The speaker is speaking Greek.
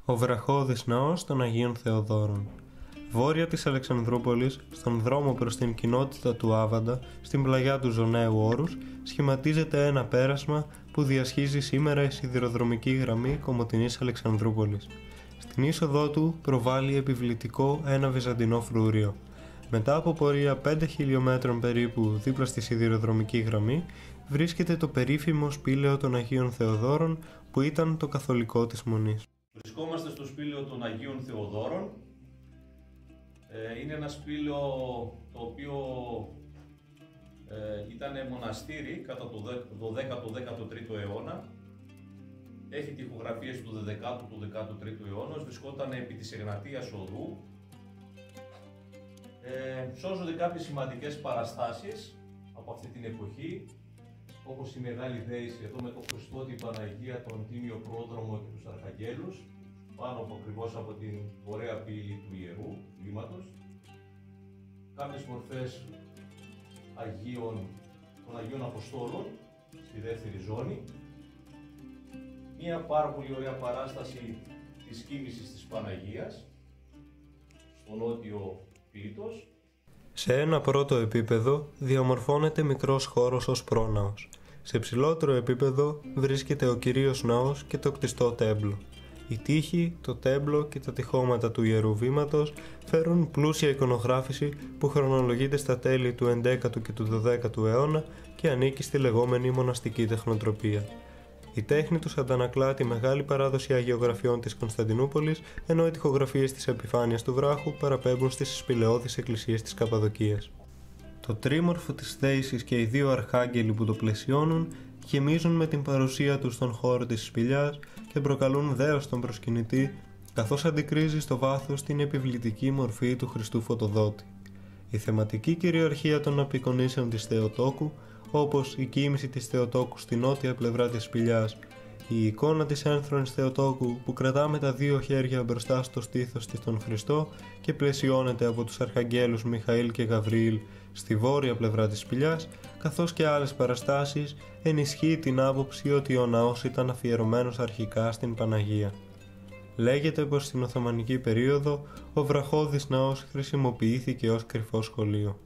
Ο βραχώδης ναός των Αγίων Θεοδόρων. Βόρεια της Αλεξανδρούπολης, στον δρόμο προς την κοινότητα του Άβαντα, στην πλαγιά του Ζωναίου Όρους, σχηματίζεται ένα πέρασμα που διασχίζει σήμερα η σιδηροδρομική γραμμή Κομοτηνής Αλεξανδρούπολης. Στην είσοδό του προβάλλει επιβλητικό ένα βυζαντινό φρούριο. Μετά από πορεία 5 χιλιόμετρων περίπου δίπλα στη σιδηροδρομική γραμμή, βρίσκεται το περίφημο σπήλαιο των Αγίων Θεοδόρων, που ήταν το καθολικό της Μονής. Βρισκόμαστε στο σπήλαιο των Αγίων Θεοδόρων. Είναι ένα σπήλαιο το οποίο ήταν μοναστήρι κατά το 12ο-13ο αιώνα. Έχει τοιχογραφίες του 12ου του 13ου αιώνα. Βρισκόταν επί της Εγνατίας Οδού. Σώζονται κάποιες σημαντικές παραστάσεις από αυτή την εποχή, όπως η Μεγάλη Δέηση εδώ με τον Χριστό, την Παναγία, τον Τίμιο Πρόδρομο και τους Αρχαγγέλους, πάνω ακριβώς από την ωραία πύλη του Ιερού Λίμματος. Κάποιες μορφές των Αγίων Αποστόλων στη δεύτερη ζώνη. Μία πάρα πολύ ωραία παράσταση της κοίμησης της Παναγίας στο νότιο πύλητος. Σε ένα πρώτο επίπεδο διαμορφώνεται μικρός χώρος ως πρόναος. Σε ψηλότερο επίπεδο βρίσκεται ο κυρίως ναός και το κτιστό τέμπλο. Η τείχη, το τέμπλο και τα τυχώματα του Ιερού Βήματος φέρουν πλούσια εικονογράφηση που χρονολογείται στα τέλη του 11ου και του 12ου αιώνα και ανήκει στη λεγόμενη μοναστική τεχνοτροπία. Η τέχνη τους αντανακλά τη μεγάλη παράδοση αγιογραφιών της Κωνσταντινούπολης, ενώ οι τοιχογραφίες της επιφάνειας του βράχου παραπέμπουν στις σπηλαιώδεις εκκλησίες της Καπαδοκίας. Το τρίμορφο της Δέησης και οι δύο αρχάγγελοι που το πλαισιώνουν γεμίζουν με την παρουσία τους στον χώρο της σπηλιάς και προκαλούν δέος στον προσκυνητή, καθώς αντικρίζει στο βάθος την επιβλητική μορφή του Χριστού Φωτοδότη. Η θεματική κυριαρχία των απεικονίσεων της Θεοτόκου, όπως η κοίμηση της Θεοτόκου στη νότια πλευρά της σπηλιάς, η εικόνα της ένθρονης Θεοτόκου που κρατά με τα δύο χέρια μπροστά στο στήθος της τον Χριστό και πλαισιώνεται από τους αρχαγγέλους Μιχαήλ και Γαβριήλ στη βόρεια πλευρά της σπηλιάς, καθώς και άλλες παραστάσεις, ενισχύει την άποψη ότι ο ναός ήταν αφιερωμένος αρχικά στην Παναγία. Λέγεται πως στην Οθωμανική περίοδο ο βραχώδης ναός χρησιμοποιήθηκε ως κρυφό σχολείο.